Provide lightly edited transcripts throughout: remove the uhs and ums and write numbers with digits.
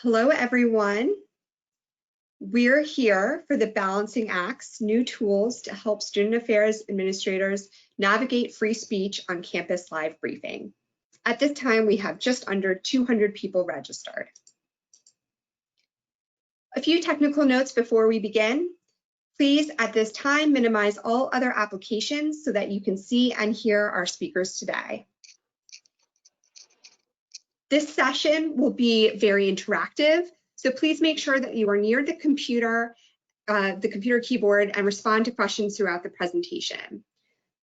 Hello, everyone. We're here for the Balancing Act's new tools to help student affairs administrators navigate free speech on campus live briefing. At this time, we have just under 200 people registered. A few technical notes before we begin. Please, at this time, minimize all other applications so that you can see and hear our speakers today. This session will be very interactive, so please make sure that you are near the computer keyboard and respond to questions throughout the presentation.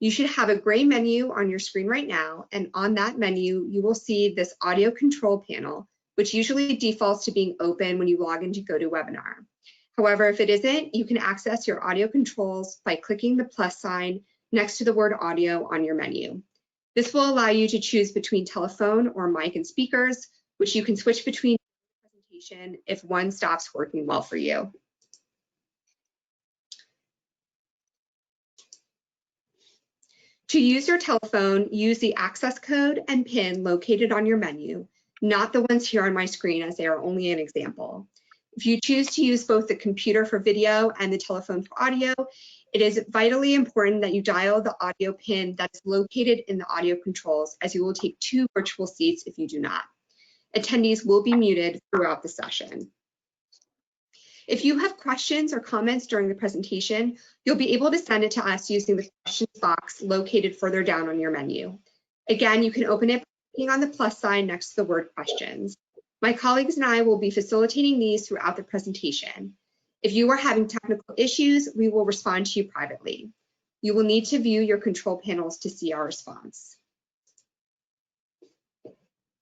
You should have a gray menu on your screen right now, and on that menu, you will see this audio control panel, which usually defaults to being open when you log into GoToWebinar. However, if it isn't, you can access your audio controls by clicking the plus sign next to the word audio on your menu. This will allow you to choose between telephone or mic and speakers, which you can switch between the presentation if one stops working well for you. To use your telephone, use the access code and PIN located on your menu, not the ones here on my screen, as they are only an example. If you choose to use both the computer for video and the telephone for audio, it is vitally important that you dial the audio PIN that is located in the audio controls, as you will take 2 virtual seats if you do not. Attendees will be muted throughout the session. If you have questions or comments during the presentation, you'll be able to send it to us using the questions box located further down on your menu. Again, you can open it by clicking on the plus sign next to the word questions. My colleagues and I will be facilitating these throughout the presentation. If you are having technical issues, we will respond to you privately. You will need to view your control panels to see our response.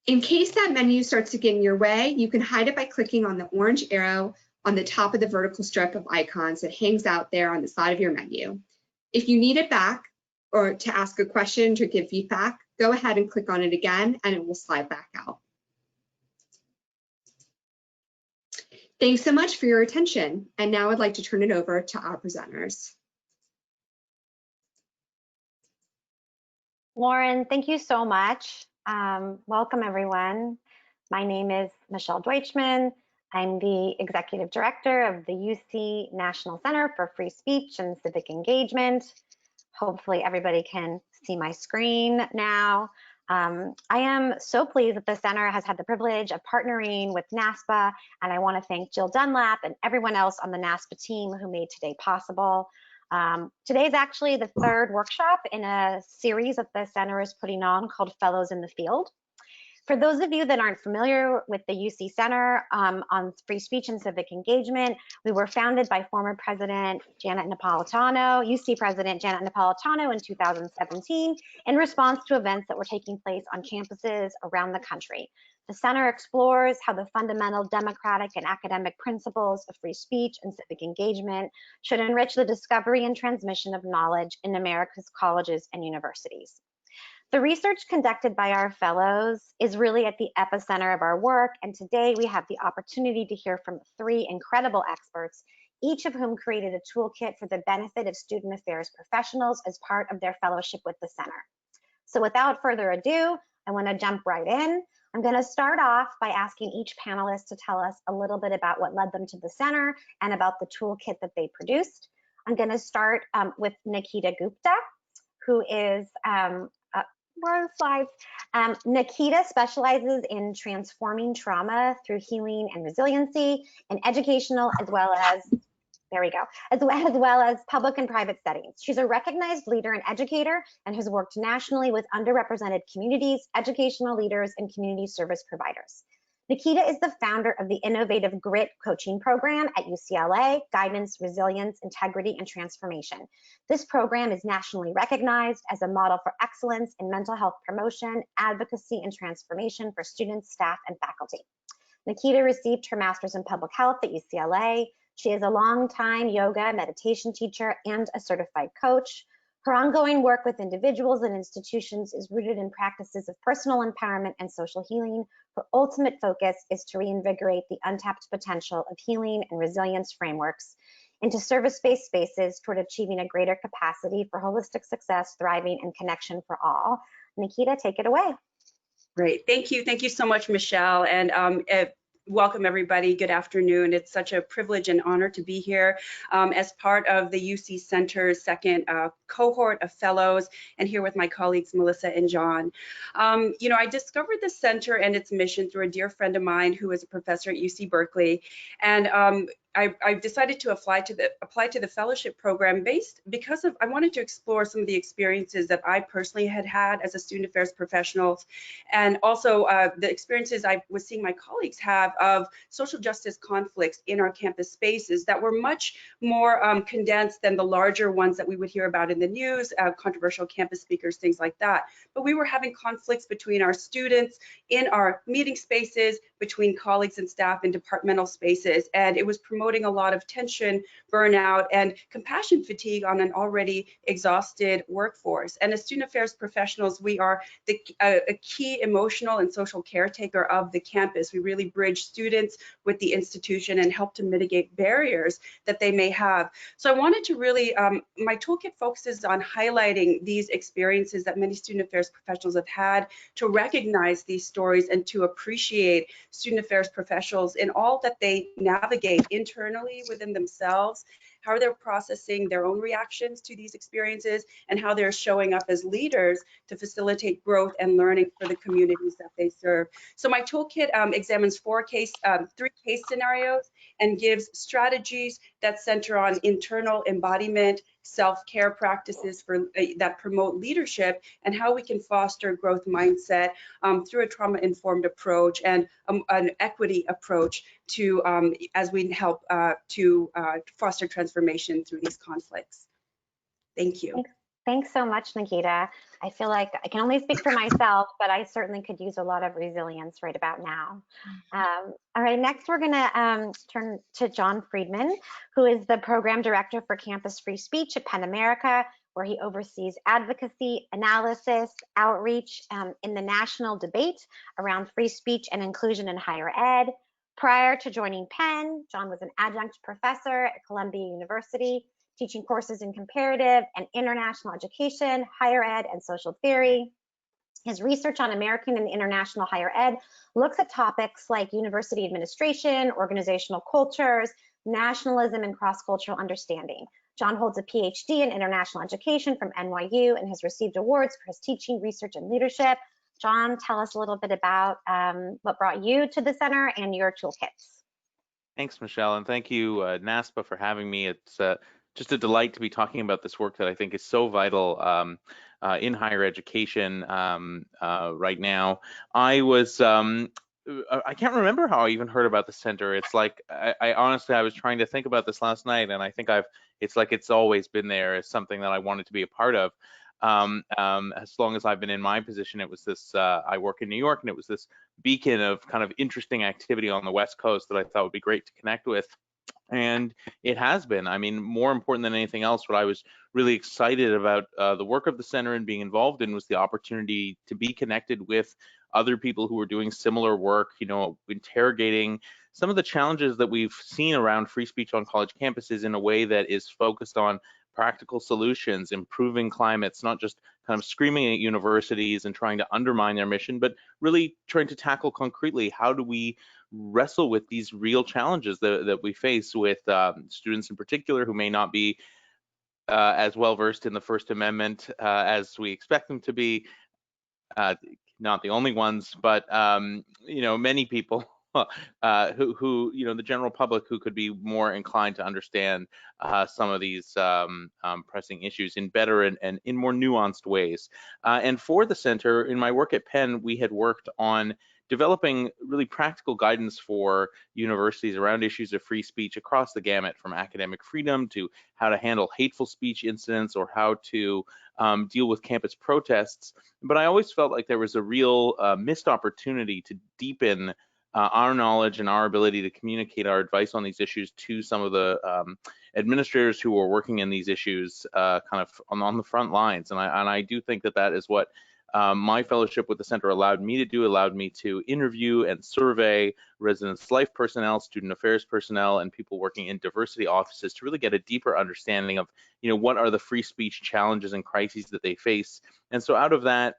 In case that menu starts to get in your way, you can hide it by clicking on the orange arrow on the top of the vertical strip of icons that hangs out there on the side of your menu. If you need it back or to ask a question or give feedback, go ahead and click on it again and it will slide back out. Thanks so much for your attention. And now I'd like to turn it over to our presenters. Lauren, thank you so much. Welcome, everyone. My name is Michelle Deutschman. I'm the Executive Director of the UC National Center for Free Speech and Civic Engagement. Hopefully everybody can see my screen now. I am so pleased that the center has had the privilege of partnering with NASPA, and I want to thank Jill Dunlap and everyone else on the NASPA team who made today possible. Today is actually the 3rd workshop in a series that the center is putting on called Fellows in the Field. For those of you that aren't familiar with the UC Center on Free Speech and Civic Engagement, we were founded by former President Janet Napolitano, UC President Janet Napolitano in 2017 in response to events that were taking place on campuses around the country. The center explores how the fundamental democratic and academic principles of free speech and civic engagement should enrich the discovery and transmission of knowledge in America's colleges and universities. The research conducted by our fellows is really at the epicenter of our work, and today we have the opportunity to hear from 3 incredible experts, each of whom created a toolkit for the benefit of student affairs professionals as part of their fellowship with the center. So without further ado, I want to jump right in. I'm going to start off by asking each panelist to tell us a little bit about what led them to the center and about the toolkit that they produced. I'm going to start with Nikita Gupta, who is where are the slides? Nikita specializes in transforming trauma through healing and resiliency in educational as well as, there we go, as well as public and private settings. She's a recognized leader and educator and has worked nationally with underrepresented communities, educational leaders, and community service providers. Nikita is the founder of the innovative GRIT coaching program at UCLA, Guidance, Resilience, Integrity, and Transformation. This program is nationally recognized as a model for excellence in mental health promotion, advocacy, and transformation for students, staff, and faculty. Nikita received her master's in public health at UCLA. She is a longtime yoga meditation teacher and a certified coach. Her ongoing work with individuals and institutions is rooted in practices of personal empowerment and social healing. Her ultimate focus is to reinvigorate the untapped potential of healing and resilience frameworks into service-based spaces toward achieving a greater capacity for holistic success, thriving, and connection for all. Nikita, take it away. Great, thank you so much, Michelle. And welcome everybody. Good afternoon. It's such a privilege and honor to be here as part of the UC Center's second cohort of fellows, and here with my colleagues Melissa and John. I discovered the center and its mission through a dear friend of mine who is a professor at UC Berkeley, and I decided to apply to the fellowship program because I wanted to explore some of the experiences that I personally had as a student affairs professional, and also the experiences I was seeing my colleagues have of social justice conflicts in our campus spaces that were much more condensed than the larger ones that we would hear about in the news, controversial campus speakers, things like that. But we were having conflicts between our students in our meeting spaces, between colleagues and staff in departmental spaces, and it was promoting a lot of tension, burnout, and compassion fatigue on an already exhausted workforce. And as student affairs professionals, we are a key emotional and social caretaker of the campus. We really bridge students with the institution and help to mitigate barriers that they may have. So I wanted to really, my toolkit focuses on highlighting these experiences that many student affairs professionals have had, to recognize these stories and to appreciate student affairs professionals in all that they navigate internally within themselves, how they're processing their own reactions to these experiences, and how they're showing up as leaders to facilitate growth and learning for the communities that they serve. So my toolkit examines three case scenarios and gives strategies that center on internal embodiment, self-care practices that promote leadership, and how we can foster growth mindset through a trauma-informed approach and an equity approach to as we help to foster transformation through these conflicts. Thank you. Thanks so much, Nikita. I feel like I can only speak for myself, but I certainly could use a lot of resilience right about now. All right, next we're going to turn to John Friedman, who is the Program Director for Campus Free Speech at Penn America, where he oversees advocacy, analysis, outreach in the national debate around free speech and inclusion in higher ed. Prior to joining Penn, John was an adjunct professor at Columbia University, teaching courses in comparative and international education, higher ed, and social theory. His research on American and international higher ed looks at topics like university administration, organizational cultures, nationalism, and cross-cultural understanding. John holds a PhD in international education from NYU and has received awards for his teaching, research, and leadership. John, tell us a little bit about what brought you to the center and your toolkits. Thanks, Michelle, and thank you, NASPA, for having me. It's just a delight to be talking about this work that I think is so vital in higher education right now. I can't remember how I even heard about the center. It's like I honestly was trying to think about this last night, and I think it's like it's always been there as something that I wanted to be a part of. As long as I've been in my position, it was this, I work in New York, and it was this beacon of kind of interesting activity on the West Coast that I thought would be great to connect with. And it has been. I mean, more important than anything else, what I was really excited about the work of the center and being involved in was the opportunity to be connected with other people who were doing similar work, interrogating some of the challenges that we've seen around free speech on college campuses in a way that is focused on practical solutions, improving climates, not just kind of screaming at universities and trying to undermine their mission, but really trying to tackle concretely, how do we wrestle with these real challenges that we face with students in particular who may not be as well versed in the First Amendment as we expect them to be. Not the only ones, but many people who the general public who could be more inclined to understand some of these pressing issues in better and in more nuanced ways. And for the center, in my work at Penn, we had worked on developing really practical guidance for universities around issues of free speech across the gamut, from academic freedom to how to handle hateful speech incidents or how to deal with campus protests. But I always felt like there was a real missed opportunity to deepen our knowledge and our ability to communicate our advice on these issues to some of the administrators who are working in these issues kind of on the front lines. And I do think that is what my fellowship with the center allowed me to interview and survey residence life personnel, student affairs personnel, and people working in diversity offices to really get a deeper understanding of, what are the free speech challenges and crises that they face. And so out of that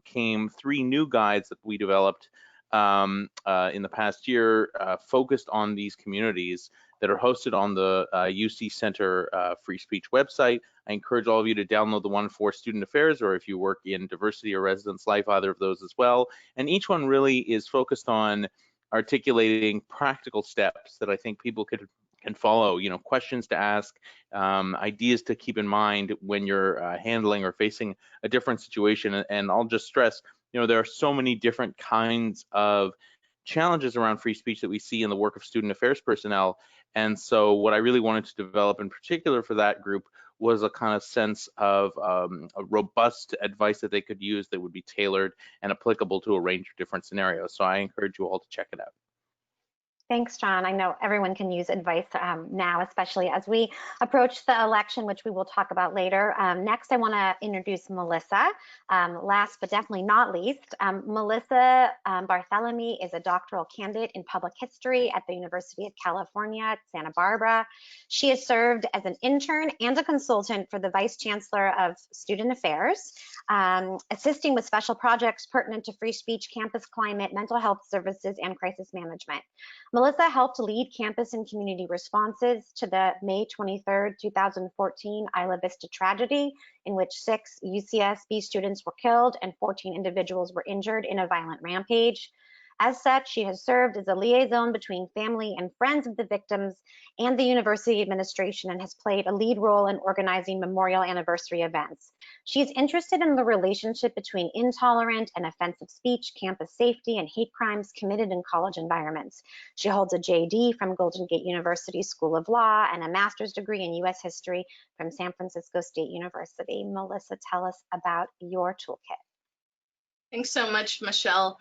came 3 new guides that we developed in the past year focused on these communities that are hosted on the UC Center Free Speech website. I encourage all of you to download the one for student affairs, or if you work in diversity or residence life, either of those as well. And each one really is focused on articulating practical steps that I think people can follow, you know, questions to ask, ideas to keep in mind when you're handling or facing a different situation. And I'll just stress, you know, there are so many different kinds of challenges around free speech that we see in the work of student affairs personnel. And so what I really wanted to develop in particular for that group was a kind of sense of a robust advice that they could use that would be tailored and applicable to a range of different scenarios. So I encourage you all to check it out. Thanks, John. I know everyone can use advice now, especially as we approach the election, which we will talk about later. Next, I want to introduce Melissa. Last but definitely not least, Melissa Barthelemy is a doctoral candidate in public history at the University of California at Santa Barbara. She has served as an intern and a consultant for the Vice Chancellor of Student Affairs, assisting with special projects pertinent to free speech, campus climate, mental health services, and crisis management. Melissa helped lead campus and community responses to the May 23rd, 2014 Isla Vista tragedy, in which 6 UCSB students were killed and 14 individuals were injured in a violent rampage. As such, she has served as a liaison between family and friends of the victims and the university administration, and has played a lead role in organizing memorial anniversary events. She is interested in the relationship between intolerant and offensive speech, campus safety, and hate crimes committed in college environments. She holds a JD from Golden Gate University School of Law and a master's degree in U.S. history from San Francisco State University. Melissa, tell us about your toolkit. Thanks so much, Michelle.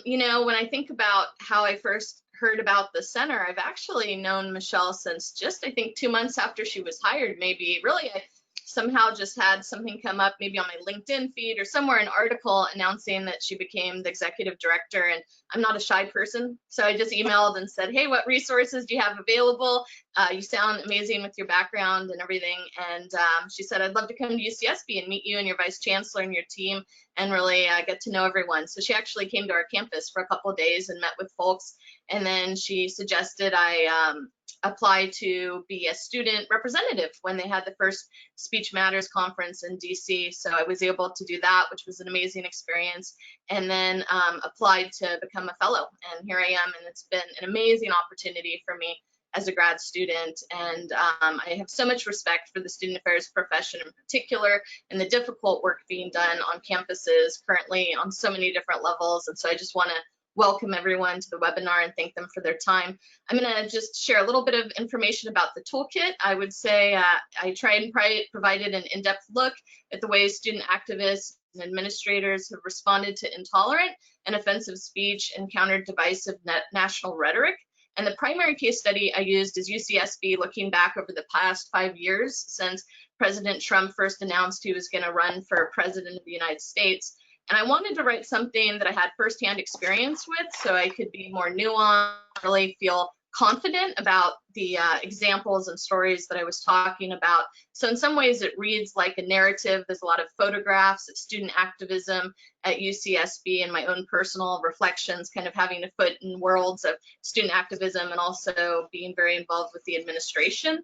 You know, when I think about how I first heard about the center, I've actually known Michelle since just, I think, 2 months after she was hired, maybe. Really, I somehow just had something come up, maybe on my LinkedIn feed or somewhere, an article announcing that she became the executive director. And I'm not a shy person, so I just emailed and said, hey, what resources do you have available? You sound amazing with your background and everything. And she said, I'd love to come to UCSB and meet you and your vice chancellor and your team and really get to know everyone. So she actually came to our campus for a couple of days and met with folks. And then she suggested I apply to be a student representative when they had the first Speech Matters conference in DC. So I was able to do that, which was an amazing experience, and then applied to become a fellow. And here I am, and it's been an amazing opportunity for me as a grad student. And I have so much respect for the student affairs profession in particular, and the difficult work being done on campuses currently on so many different levels. And so I just want to welcome everyone to the webinar and thank them for their time. I'm going to just share a little bit of information about the toolkit. I would say I tried and provided an in-depth look at the ways student activists and administrators have responded to intolerant and offensive speech and countered divisive national rhetoric. And the primary case study I used is UCSB, looking back over the past 5 years since President Trump first announced he was going to run for president of the United States. And I wanted to write something that I had firsthand experience with so I could be more nuanced, really feel confident about the examples and stories that I was talking about. So in some ways it reads like a narrative. There's a lot of photographs of student activism at UCSB and my own personal reflections, kind of having a foot in worlds of student activism and also being very involved with the administration.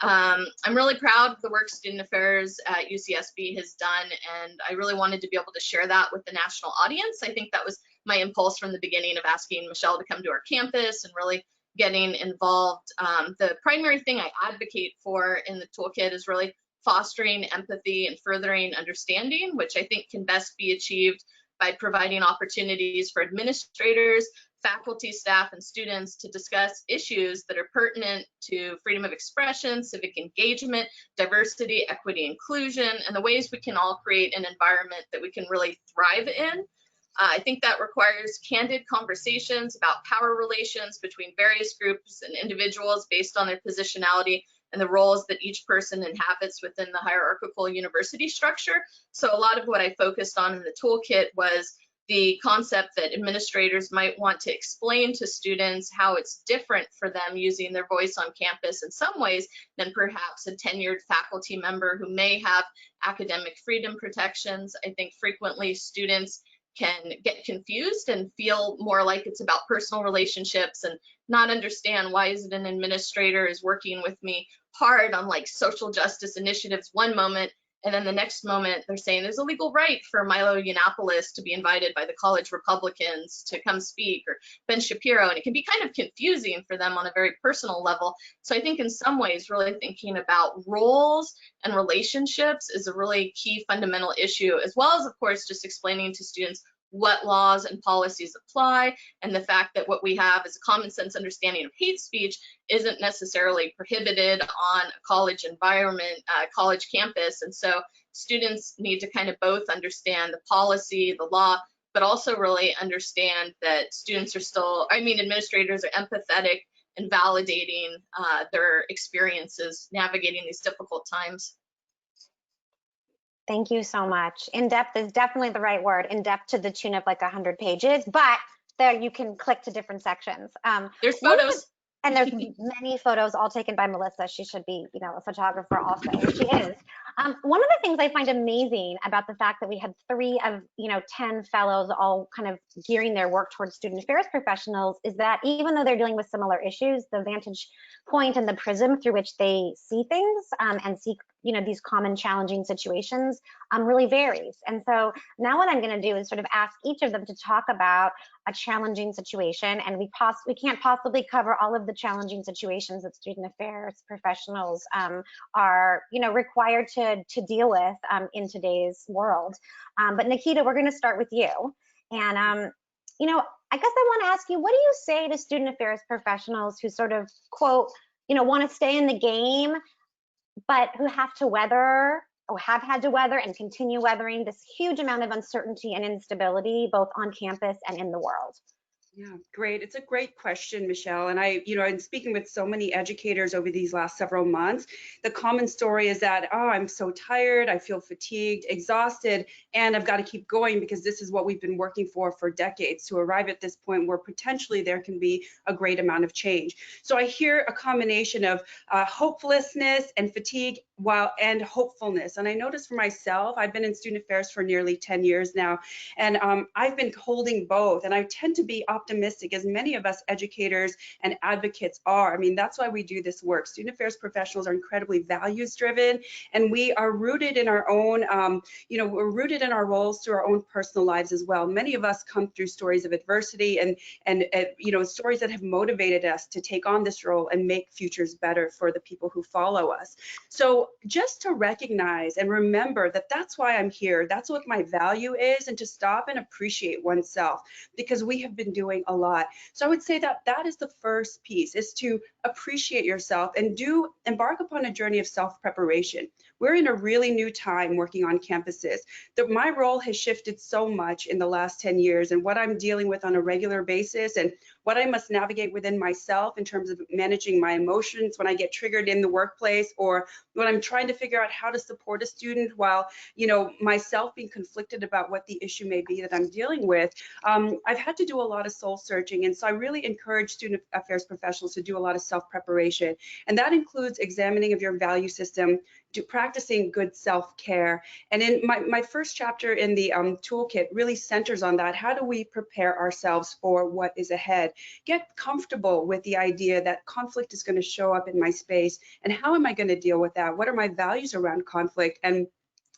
I'm really proud of the work Student Affairs at UCSB has done, and I really wanted to be able to share that with the national audience. I think that was my impulse from the beginning of asking Michelle to come to our campus and really getting involved. The primary thing I advocate for in the toolkit is really fostering empathy and furthering understanding, which I think can best be achieved by providing opportunities for administrators, faculty, staff, and students to discuss issues that are pertinent to freedom of expression, civic engagement, diversity, equity, inclusion, and the ways we can all create an environment that we can really thrive in. I think that requires candid conversations about power relations between various groups and individuals based on their positionality and the roles that each person inhabits within the hierarchical university structure. So a lot of what I focused on in the toolkit was the concept that administrators might want to explain to students how it's different for them using their voice on campus in some ways than perhaps a tenured faculty member who may have academic freedom protections. I think frequently students can get confused and feel more like it's about personal relationships and not understand why is it an administrator is working with me hard on like social justice initiatives one moment, and then the next moment they're saying there's a legal right for Milo Yiannopoulos to be invited by the college Republicans to come speak, or Ben Shapiro, and it can be kind of confusing for them on a very personal level. So I think in some ways really thinking about roles and relationships is a really key fundamental issue, as well as of course just explaining to students what laws and policies apply, and the fact that what we have is a common sense understanding of hate speech isn't necessarily prohibited on a college environment, college campus. And so students need to kind of both understand the policy, the law, but also really understand that students are still, administrators are empathetic and validating their experiences navigating these difficult times. Thank you so much. In-depth is definitely the right word. In-depth to the tune of like 100 pages, but there you can click to different sections. There's photos. And there's many photos all taken by Melissa. She should be, a photographer also, which she is. One of the things I find amazing about the fact that we had 3 of, 10 fellows all kind of gearing their work towards student affairs professionals is that even though they're dealing with similar issues, the vantage point and the prism through which they see things and see, these common challenging situations really varies. And so now what I'm going to do is sort of ask each of them to talk about a challenging situation, and we can't possibly cover all of the challenging situations that student affairs professionals are required to deal with in today's world. But Nikita, we're going to start with you, and I guess I want to ask you, what do you say to student affairs professionals who sort of quote want to stay in the game, but who have to weather or have had to weather and continue weathering this huge amount of uncertainty and instability, both on campus and in the world? Yeah, great. It's a great question, Michelle. And I'm speaking with so many educators over these last several months. The common story is that, oh, I'm so tired, I feel fatigued, exhausted, and I've got to keep going because this is what we've been working for decades to arrive at this point where potentially there can be a great amount of change. So I hear a combination of hopelessness and fatigue and hopefulness. And I noticed for myself, I've been in student affairs for nearly 10 years now, and I've been holding both. And I tend to be optimistic, as many of us educators and advocates are. I mean, that's why we do this work. Student affairs professionals are incredibly values driven, and we are rooted in our own, we're rooted in our roles through our own personal lives as well. Many of us come through stories of adversity and stories that have motivated us to take on this role and make futures better for the people who follow us. So just to recognize and remember that that's why I'm here, that's what my value is, and to stop and appreciate oneself, because we have been doing a lot. So I would say that that is the first piece, is to appreciate yourself and embark upon a journey of self-preparation. We're in a really new time working on campuses. My role has shifted so much in the last 10 years, and what I'm dealing with on a regular basis and what I must navigate within myself in terms of managing my emotions when I get triggered in the workplace, or when I'm trying to figure out how to support a student while, myself being conflicted about what the issue may be that I'm dealing with. I've had to do a lot of soul searching, and so I really encourage student affairs professionals to do a lot of self-preparation, and that includes examining of your value system, practicing good self-care. And in my first chapter in the toolkit really centers on that. How do we prepare ourselves for what is ahead? Get comfortable with the idea that conflict is going to show up in my space, and how am I going to deal with that? What are my values around conflict, and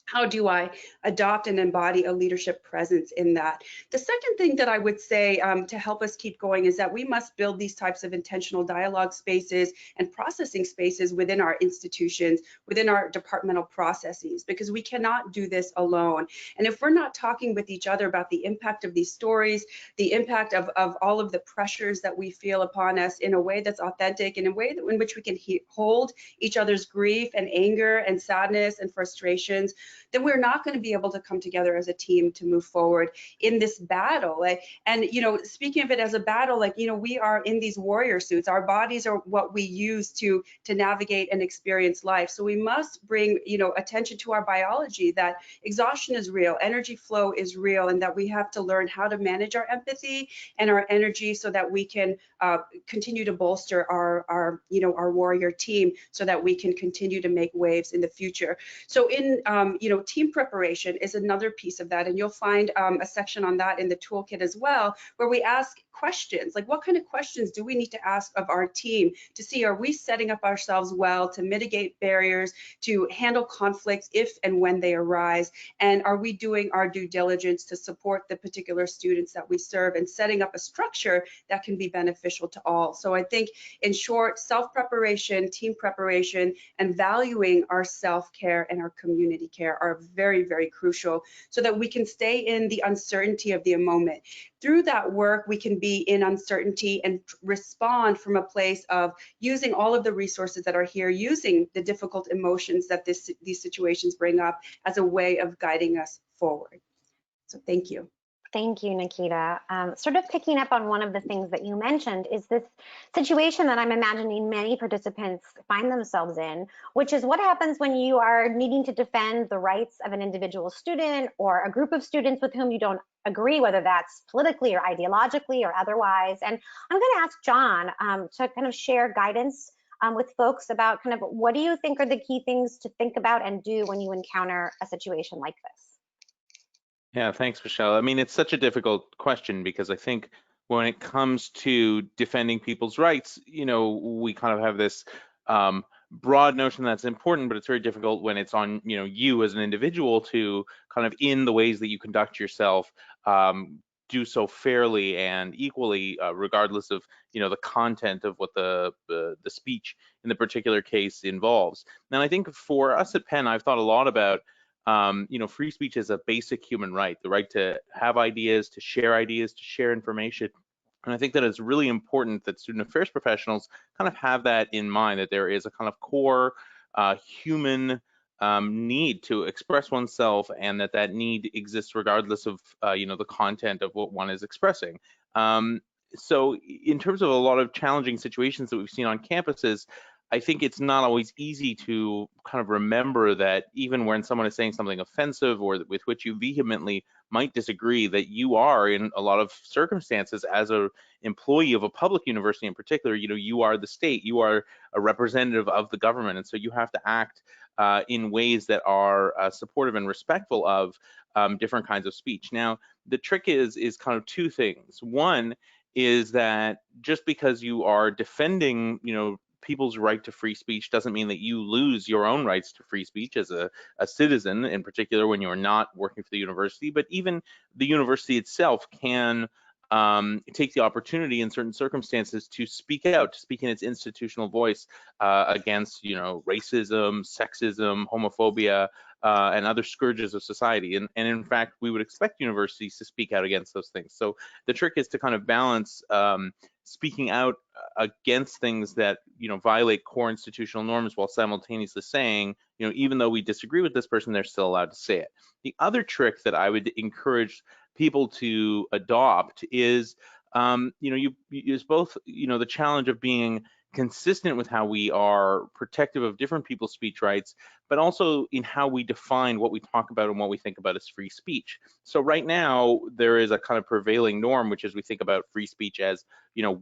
how do I adopt and embody a leadership presence in that? The second thing that I would say to help us keep going is that we must build these types of intentional dialogue spaces and processing spaces within our institutions, within our departmental processes, because we cannot do this alone. And if we're not talking with each other about the impact of these stories, the impact of all of the pressures that we feel upon us in a way that's authentic and in a way in which we can hold each other's grief and anger and sadness and frustrations, then we're not going to be able to come together as a team to move forward in this battle. And, speaking of it as a battle, we are in these warrior suits. Our bodies are what we use to navigate and experience life. So we must bring, attention to our biology, that exhaustion is real, energy flow is real, and that we have to learn how to manage our empathy and our energy so that we can continue to bolster our warrior team, so that we can continue to make waves in the future. So in, team preparation is another piece of that, and you'll find a section on that in the toolkit as well, where we ask questions like, what kind of questions do we need to ask of our team to see, are we setting up ourselves well to mitigate barriers, to handle conflicts if and when they arise, and are we doing our due diligence to support the particular students that we serve and setting up a structure that can be beneficial to all. So I think, in short, self-preparation, team preparation, and valuing our self-care and our community care are very, very crucial so that we can stay in the uncertainty of the moment. Through that work, we can be in uncertainty and respond from a place of using all of the resources that are here, using the difficult emotions that these situations bring up as a way of guiding us forward. So thank you. Thank you, Nikita. Sort of picking up on one of the things that you mentioned is this situation that I'm imagining many participants find themselves in, which is what happens when you are needing to defend the rights of an individual student or a group of students with whom you don't agree, whether that's politically or ideologically or otherwise. And I'm going to ask John to kind of share guidance with folks about kind of what do you think are the key things to think about and do when you encounter a situation like this? Yeah, thanks, Michelle. I mean, it's such a difficult question because I think when it comes to defending people's rights, we kind of have this broad notion that's important, but it's very difficult when it's on, you as an individual to kind of, in the ways that you conduct yourself, do so fairly and equally, regardless of, the content of what the speech in the particular case involves. And I think for us at Penn, I've thought a lot about free speech is a basic human right, the right to have ideas, to share information. And I think that it's really important that student affairs professionals kind of have that in mind, that there is a kind of core human need to express oneself, and that need exists regardless of the content of what one is expressing. So in terms of a lot of challenging situations that we've seen on campuses, I think it's not always easy to kind of remember that even when someone is saying something offensive or with which you vehemently might disagree, that you are, in a lot of circumstances, as an employee of a public university in particular, you are the state, you are a representative of the government, and so you have to act in ways that are supportive and respectful of different kinds of speech. Now, the trick is kind of two things. One is that just because you are defending, people's right to free speech doesn't mean that you lose your own rights to free speech as a citizen, in particular when you're not working for the university. But even the university itself can take the opportunity in certain circumstances to speak out, to speak in its institutional voice against, racism, sexism, homophobia, and other scourges of society. And in fact, we would expect universities to speak out against those things. So the trick is to kind of balance speaking out against things that violate core institutional norms while simultaneously saying, even though we disagree with this person, they're still allowed to say it. The other trick that I would encourage people to adopt is, you use both, the challenge of being consistent with how we are protective of different people's speech rights, but also in how we define what we talk about and what we think about as free speech. So right now, there is a kind of prevailing norm, which is we think about free speech as,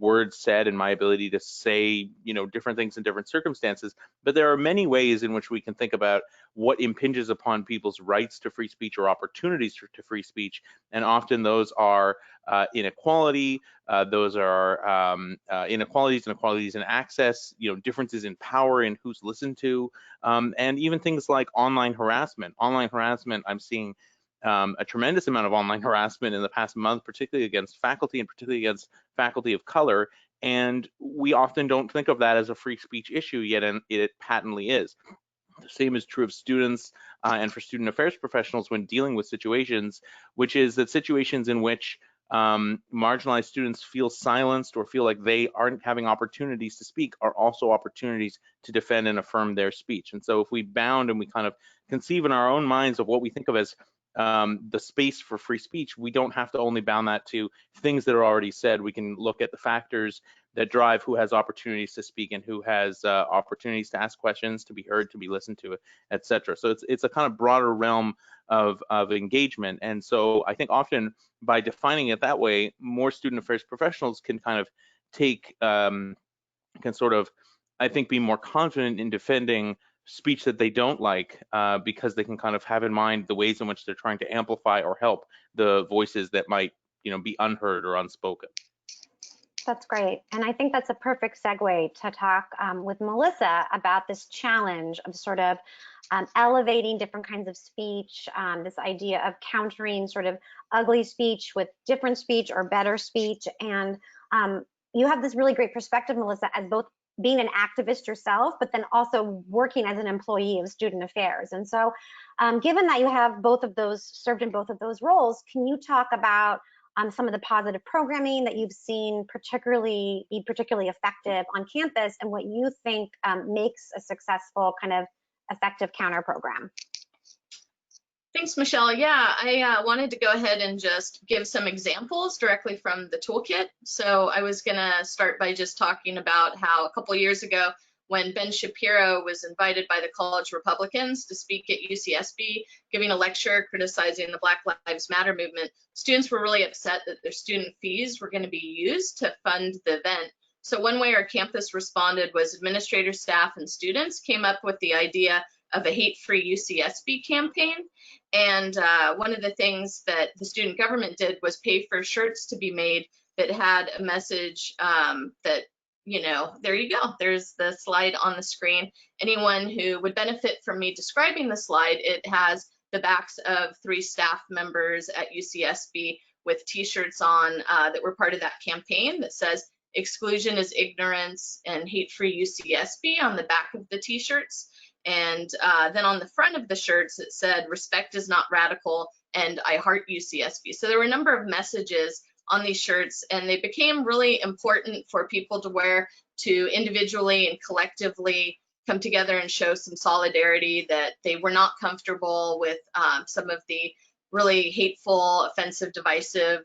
words said and my ability to say, different things in different circumstances. But there are many ways in which we can think about what impinges upon people's rights to free speech or opportunities to free speech. And often those are inequality, those are inequalities in access, differences in power in who's listened to, and even things like online harassment. Online harassment, I'm seeing a tremendous amount of online harassment in the past month, particularly against faculty and particularly against faculty of color. And we often don't think of that as a free speech issue, yet it patently is. The same is true of students and for student affairs professionals when dealing with situations, which is that situations in which marginalized students feel silenced or feel like they aren't having opportunities to speak are also opportunities to defend and affirm their speech. And so if we bound and we kind of conceive in our own minds of what we think of as the space for free speech, we don't have to only bound that to things that are already said. We can look at the factors that drive who has opportunities to speak and who has opportunities to ask questions, to be heard, to be listened to, etc. So it's a kind of broader realm of engagement. And so I think often by defining it that way, more student affairs professionals can kind of take, can sort of, I think, be more confident in defending speech that they don't like, because they can kind of have in mind the ways in which they're trying to amplify or help the voices that might, be unheard or unspoken. That's great. And I think that's a perfect segue to talk with Melissa about this challenge of sort of elevating different kinds of speech, this idea of countering sort of ugly speech with different speech or better speech. And you have this really great perspective, Melissa, as both being an activist yourself, but then also working as an employee of student affairs. And so given that you have both of those, served in both of those roles, can you talk about some of the positive programming that you've seen particularly effective on campus, and what you think makes a successful kind of effective counter program? Thanks, Michelle. Yeah, I wanted to go ahead and just give some examples directly from the toolkit. So I was going to start by just talking about how a couple years ago, when Ben Shapiro was invited by the college Republicans to speak at UCSB, giving a lecture criticizing the Black Lives Matter movement, students were really upset that their student fees were going to be used to fund the event. So one way our campus responded was administrators, staff, and students came up with the idea of a Hatefree UCSB campaign. And one of the things that the student government did was pay for shirts to be made that had a message that, there you go. There's the slide on the screen. Anyone who would benefit from me describing the slide, it has the backs of 3 staff members at UCSB with t-shirts on that were part of that campaign that says exclusion is ignorance and Hatefree UCSB on the back of the t-shirts. And then on the front of the shirts, it said respect is not radical and I heart UCSB. So there were a number of messages on these shirts, and they became really important for people to wear to individually and collectively come together and show some solidarity, that they were not comfortable with some of the really hateful, offensive, divisive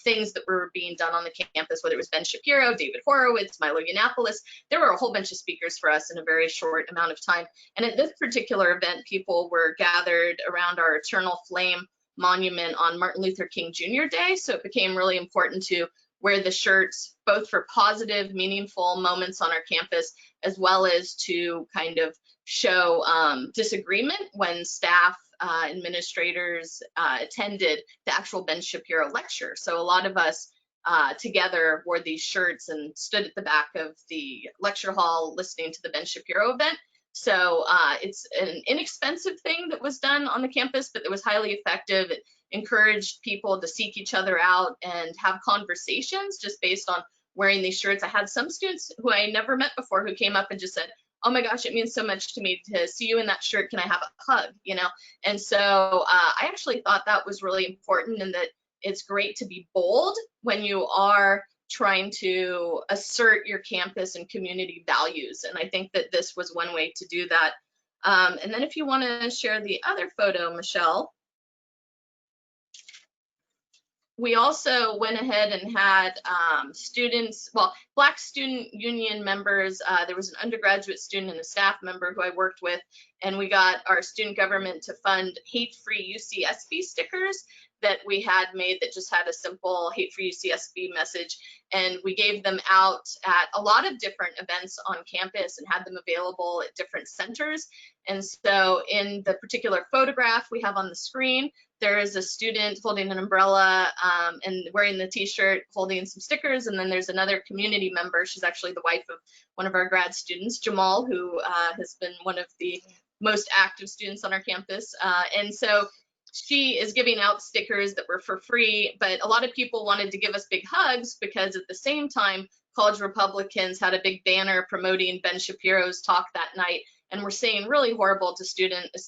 things that were being done on the campus, whether it was Ben Shapiro, David Horowitz, Milo Yiannopoulos. There were a whole bunch of speakers for us in a very short amount of time. And at this particular event, people were gathered around our Eternal Flame monument on Martin Luther King Jr. Day. So it became really important to wear the shirts, both for positive, meaningful moments on our campus, as well as to kind of show disagreement when staff administrators attended the actual Ben Shapiro lecture. So a lot of us together wore these shirts and stood at the back of the lecture hall listening to the Ben Shapiro event. So it's an inexpensive thing that was done on the campus, but it was highly effective. It encouraged people to seek each other out and have conversations just based on wearing these shirts. I had some students who I never met before who came up and just said, oh my gosh, it means so much to me to see you in that shirt. Can I have a hug? And so I actually thought that was really important, and that it's great to be bold when you are trying to assert your campus and community values. And I think that this was one way to do that. And then if you want to share the other photo, Michelle. We also went ahead and had Black student union members. There was an undergraduate student and a staff member who I worked with, and we got our student government to fund Hatefree UCSB stickers that we had made that just had a simple Hatefree UCSB message. And we gave them out at a lot of different events on campus and had them available at different centers. And so in the particular photograph we have on the screen, there is a student holding an umbrella and wearing the t-shirt, holding some stickers. And then there's another community member. She's actually the wife of one of our grad students, Jamal, who has been one of the most active students on our campus. And so she is giving out stickers that were for free, but a lot of people wanted to give us big hugs because at the same time, college Republicans had a big banner promoting Ben Shapiro's talk that night. And we're saying really horrible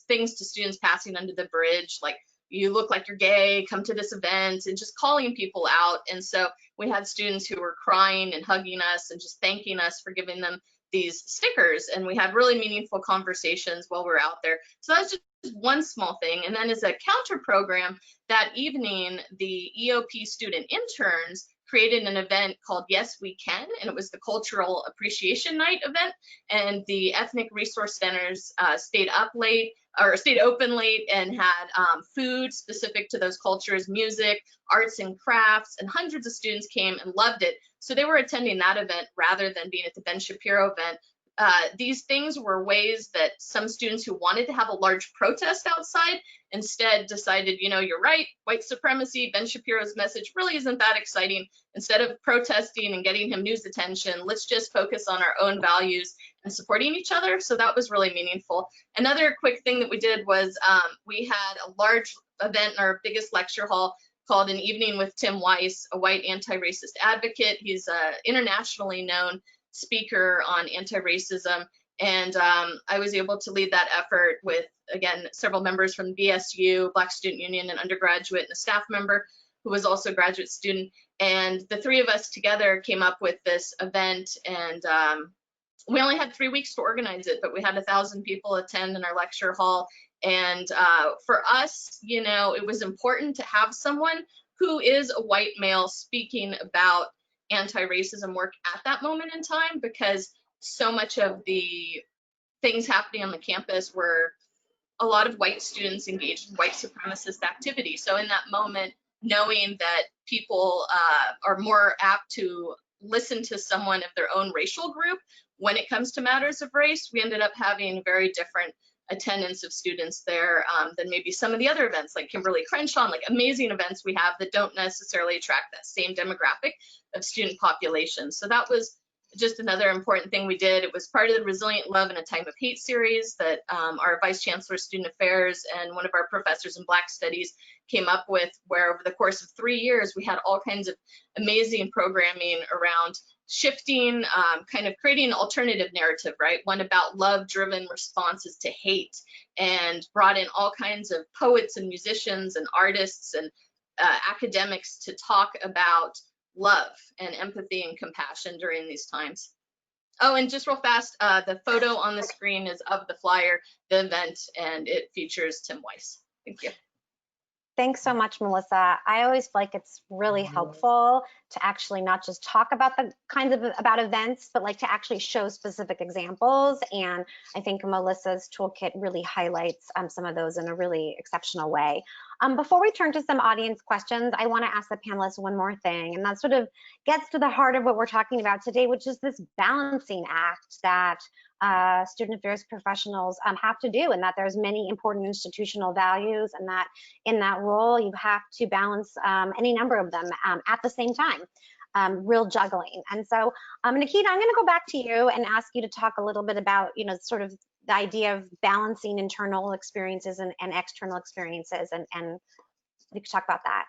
things to students passing under the bridge, like, you look like you're gay, come to this event, and just calling people out. And so we had students who were crying and hugging us and just thanking us for giving them these stickers. And we had really meaningful conversations while we were out there. So that's just one small thing. And then as a counter program, that evening, the EOP student interns created an event called Yes We Can, and it was the Cultural Appreciation Night event. And the Ethnic Resource Centers stayed open late and had food specific to those cultures, music, arts and crafts, and hundreds of students came and loved it. So they were attending that event rather than being at the Ben Shapiro event. these things were ways that some students who wanted to have a large protest outside instead decided, you know, you're right, white supremacy, Ben Shapiro's message really isn't that exciting. Instead of protesting and getting him news attention, let's just focus on our own values and supporting each other. So that was really meaningful. Another quick thing that we did was we had a large event in our biggest lecture hall called An Evening with Tim Weiss, a white anti-racist advocate. He's an internationally known speaker on anti-racism. And I was able to lead that effort with, again, several members from BSU, Black Student Union, an undergraduate and a staff member who was also a graduate student. And the three of us together came up with this event. And we only had 3 weeks to organize it, but we had 1,000 people attend in our lecture hall. And for us, you know, it was important to have someone who is a white male speaking about anti-racism work at that moment in time, because so much of the things happening on the campus were a lot of white students engaged in white supremacist activity. So in that moment, knowing that people are more apt to listen to someone of their own racial group when it comes to matters of race, we ended up having very different attendance of students there than maybe some of the other events like Kimberly Crenshaw, like amazing events we have that don't necessarily attract that same demographic of student population. So that was just another important thing we did. It was part of the Resilient Love in a Time of Hate series that our Vice Chancellor of Student Affairs and one of our professors in Black Studies came up with, where over the course of 3 years, we had all kinds of amazing programming around shifting, kind of creating an alternative narrative, right? One about love-driven responses to hate, and brought in all kinds of poets and musicians and artists and academics to talk about love and empathy and compassion during these times. Oh, and just real fast, the photo on the screen is of the flyer, the event, and it features Tim Weiss. Thank you. Thanks so much, Melissa. I always feel like it's really helpful to actually not just talk about the kinds of about events, but like to actually show specific examples. And I think Melissa's toolkit really highlights some of those in a really exceptional way. Before we turn to some audience questions, I want to ask the panelists one more thing, and that sort of gets to the heart of what we're talking about today, which is this balancing act that student affairs professionals have to do, and that there's many important institutional values, and that in that role you have to balance any number of them at the same time. Real juggling. And so Nikita, I'm going to go back to you and ask you to talk a little bit about, you know, sort of the idea of balancing internal experiences and external experiences, and we could talk about that.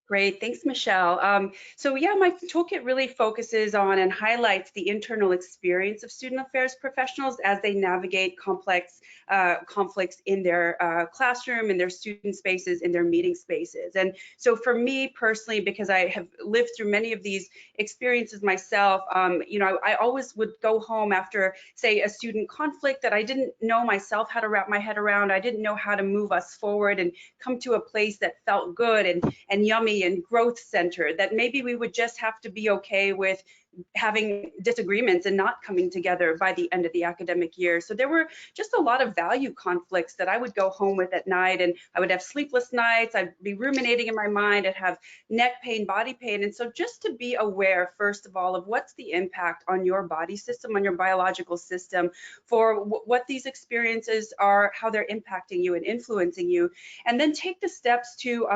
Great, thanks, Michelle. So yeah, my toolkit really focuses on and highlights the internal experience of student affairs professionals as they navigate complex conflicts in their classroom, in their student spaces, in their meeting spaces. And so for me personally, because I have lived through many of these experiences myself, you know, I always would go home after, say, a student conflict that I didn't know myself how to wrap my head around. I didn't know how to move us forward and come to a place that felt good and yummy and growth centered, that maybe we would just have to be okay with having disagreements and not coming together by the end of the academic year. So there were just a lot of value conflicts that I would go home with at night, and I would have sleepless nights. I'd be ruminating in my mind. I'd have neck pain, body pain. And so just to be aware, first of all, of what's the impact on your body system, on your biological system, for what these experiences are, how they're impacting you and influencing you, and then take the steps to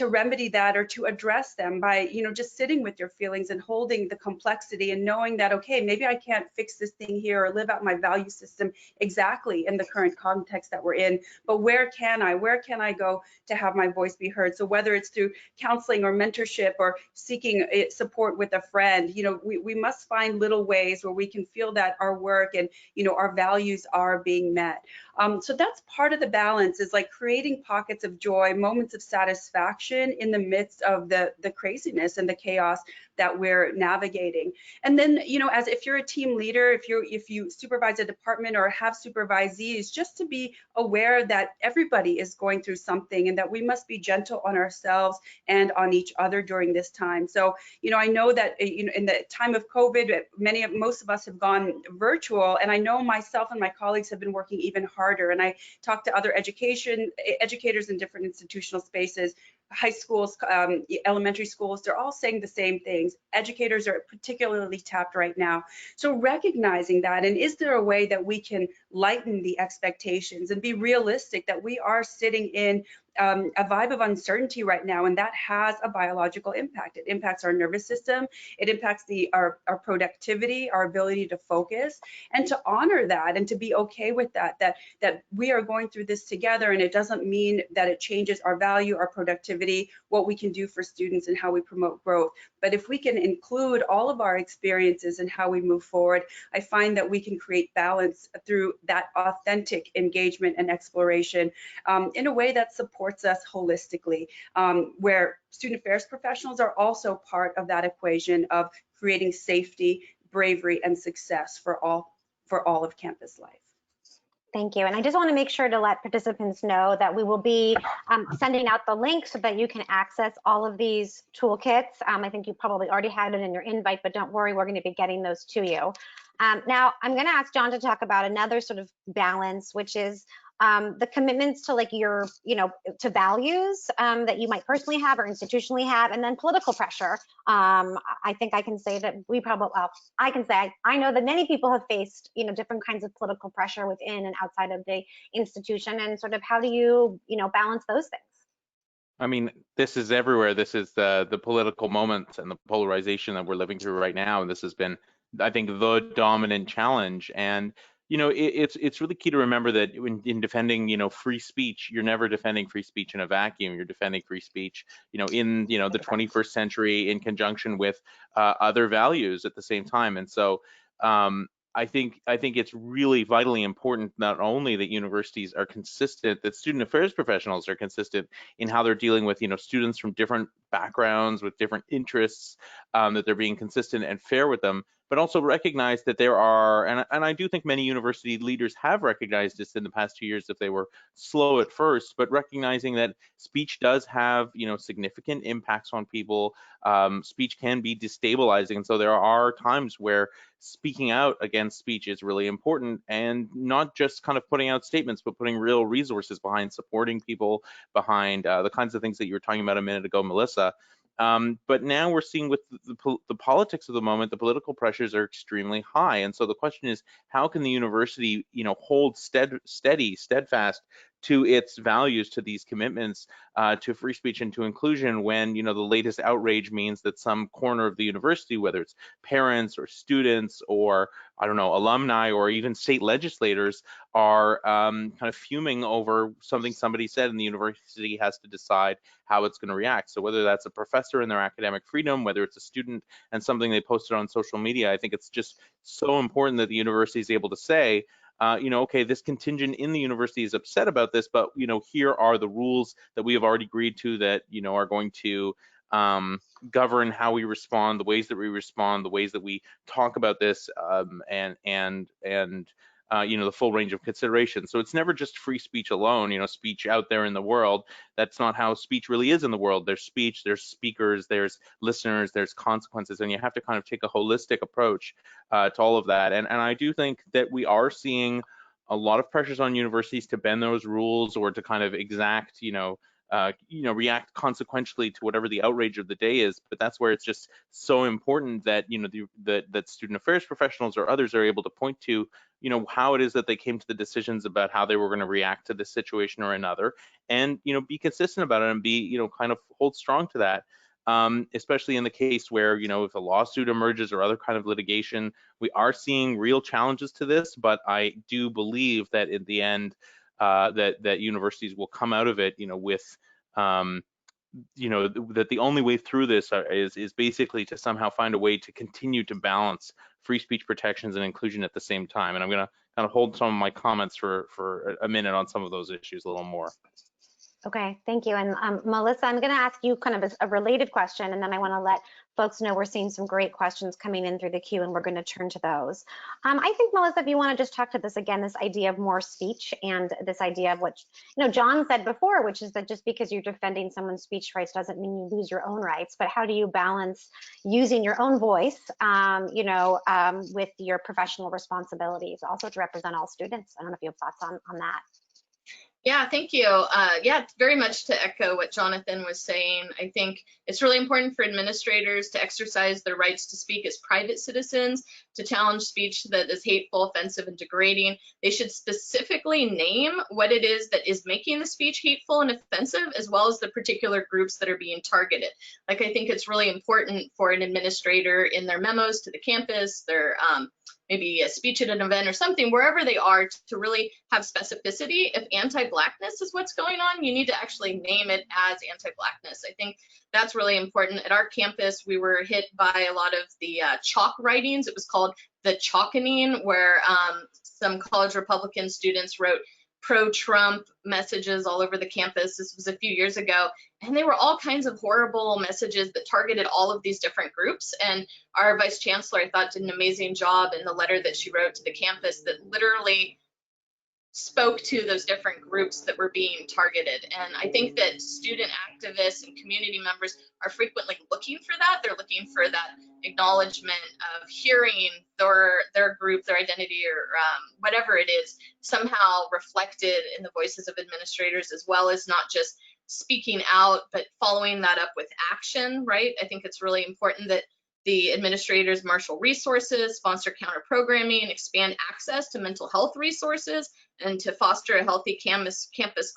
remedy that or to address them by, you know, just sitting with your feelings and holding the complexity and knowing that, okay, maybe I can't fix this thing here or live out my value system exactly in the current context that we're in, but where can I go to have my voice be heard? So whether it's through counseling or mentorship or seeking support with a friend, you know, we must find little ways where we can feel that our work and, you know, our values are being met. So that's part of the balance, is like creating pockets of joy, moments of satisfaction in the midst of the craziness and the chaos that we're navigating. And then, you know, as if you're a team leader, if you supervise a department or have supervisees, just to be aware that everybody is going through something and that we must be gentle on ourselves and on each other during this time. So, you know, I know that, you know, in the time of COVID, most of us have gone virtual, and I know myself and my colleagues have been working even harder harder. And I talked to other educators in different institutional spaces, high schools, elementary schools, they're all saying the same things. Educators are particularly tapped right now. So recognizing that, and is there a way that we can lighten the expectations and be realistic that we are sitting in a vibe of uncertainty right now, and that has a biological impact. It impacts our nervous system, it impacts our productivity, our ability to focus, and to honor that and to be okay with that we are going through this together, and it doesn't mean that it changes our value, our productivity, what we can do for students and how we promote growth. But if we can include all of our experiences and how we move forward, I find that we can create balance through that authentic engagement and exploration in a way that supports us holistically, where student affairs professionals are also part of that equation of creating safety, bravery, and success for all of campus life. Thank you. And I just want to make sure to let participants know that we will be sending out the link so that you can access all of these toolkits. I think you probably already had it in your invite, but don't worry, we're going to be getting those to you. Now, I'm going to ask John to talk about another sort of balance, which is the commitments to like your, to values that you might personally have or institutionally have, and then political pressure. I think I can say that we probably, well, I can say I know that many people have faced, different kinds of political pressure within and outside of the institution, and sort of how do you, balance those things? I mean, this is everywhere. This is the political moment and the polarization that we're living through right now. And this has been, I think, the dominant challenge. And it's really key to remember that in defending, free speech, you're never defending free speech in a vacuum. You're defending free speech, in the 21st century in conjunction with other values at the same time. And so I think it's really vitally important not only that universities are consistent, that student affairs professionals are consistent in how they're dealing with students from different backgrounds with different interests, that they're being consistent and fair with them, but also recognize that there are, and I do think many university leaders have recognized this in the past 2 years if they were slow at first, but recognizing that speech does have significant impacts on people. Speech can be destabilizing, and so there are times where speaking out against speech is really important, and not just kind of putting out statements, but putting real resources behind supporting people, behind the kinds of things that you were talking about a minute ago, Melissa. But now we're seeing with the politics of the moment, the political pressures are extremely high. And so the question is, how can the university, hold steadfast to its values, to these commitments to free speech and to inclusion when, the latest outrage means that some corner of the university, whether it's parents or students or, I don't know, alumni or even state legislators, are kind of fuming over something somebody said, and the university has to decide how it's going to react. So whether that's a professor and their academic freedom, whether it's a student and something they posted on social media, I think it's just so important that the university is able to say, okay, this contingent in the university is upset about this, but, here are the rules that we have already agreed to that, are going to govern how we respond, the ways that we respond, the ways that we talk about this, and the full range of considerations. So it's never just free speech alone, speech out there in the world. That's not how speech really is in the world. There's speech, there's speakers, there's listeners, there's consequences, and you have to kind of take a holistic approach to all of that. And I do think that we are seeing a lot of pressures on universities to bend those rules or to kind of exact, react consequentially to whatever the outrage of the day is. But that's where it's just so important that, that student affairs professionals or others are able to point to, how it is that they came to the decisions about how they were going to react to this situation or another, and, be consistent about it and be, kind of hold strong to that. Especially in the case where, if a lawsuit emerges or other kind of litigation, we are seeing real challenges to this, but I do believe that in the end, that universities will come out of it, with, that the only way through this is basically to somehow find a way to continue to balance free speech protections and inclusion at the same time. And I'm going to kind of hold some of my comments for a minute on some of those issues a little more. Okay, thank you. And Melissa, I'm going to ask you kind of a related question, and then I want to let folks know we're seeing some great questions coming in through the queue, and we're going to turn to those. I think, Melissa, if you want to just talk to this again, this idea of more speech and this idea of what, John said before, which is that just because you're defending someone's speech rights doesn't mean you lose your own rights, but how do you balance using your own voice, with your professional responsibilities, also to represent all students? I don't know if you have thoughts on that. Yeah, thank you. Yeah, very much to echo what Jonathan was saying. I think it's really important for administrators to exercise their rights to speak as private citizens, to challenge speech that is hateful, offensive, and degrading. They should specifically name what it is that is making the speech hateful and offensive, as well as the particular groups that are being targeted. Like, I think it's really important for an administrator in their memos to the campus, their maybe a speech at an event or something, wherever they are, to really have specificity. If anti-Blackness is what's going on, you need to actually name it as anti-Blackness. I think that's really important. At our campus, we were hit by a lot of the chalk writings. It was called the chalkening, where some college Republican students wrote pro-Trump messages all over the campus. This was a few years ago, and they were all kinds of horrible messages that targeted all of these different groups. And our vice chancellor, I thought, did an amazing job in the letter that she wrote to the campus that literally spoke to those different groups that were being targeted. And I think that student activists and community members are frequently looking for that. They're looking for that acknowledgement of hearing their group, their identity, or whatever it is, somehow reflected in the voices of administrators, as well as not just speaking out, but following that up with action, right? I think it's really important that the administrators marshal resources, sponsor counter-programming, expand access to mental health resources, and to foster a healthy campus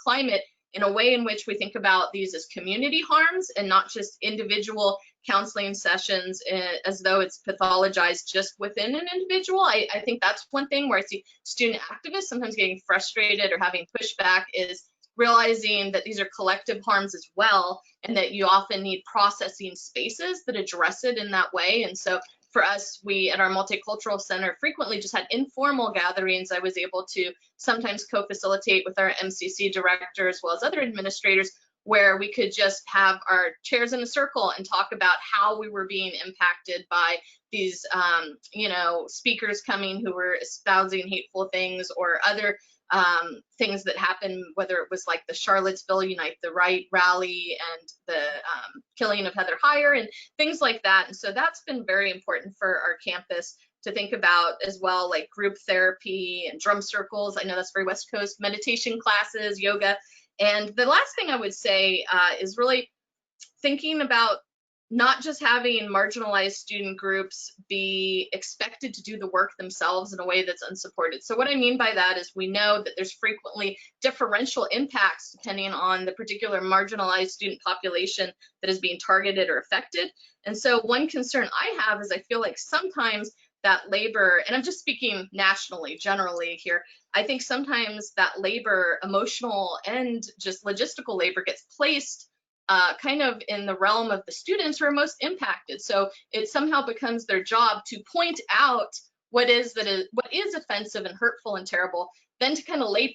climate in a way in which we think about these as community harms and not just individual counseling sessions as though it's pathologized just within an individual. I think that's one thing where I see student activists sometimes getting frustrated or having pushback, is realizing that these are collective harms as well, and that you often need processing spaces that address it in that way. And so for us, we at our multicultural center frequently just had informal gatherings. I was able to sometimes co-facilitate with our MCC director as well as other administrators, where we could just have our chairs in a circle and talk about how we were being impacted by these, speakers coming who were espousing hateful things, or other things that happened, whether it was like the Charlottesville Unite the Right rally and the killing of Heather Heyer and things like that. And so that's been very important for our campus to think about as well, like group therapy and drum circles. I know that's very West Coast, meditation classes, yoga. And the last thing I would say is really thinking about not just having marginalized student groups be expected to do the work themselves in a way that's unsupported. So what I mean by that is we know that there's frequently differential impacts depending on the particular marginalized student population that is being targeted or affected. And so one concern I have is I feel like sometimes that labor, and I'm just speaking nationally, generally here, I think sometimes that labor, emotional and just logistical labor, gets placed kind of in the realm of the students who are most impacted. So it somehow becomes their job to point out what is offensive and hurtful and terrible, then to kind of lay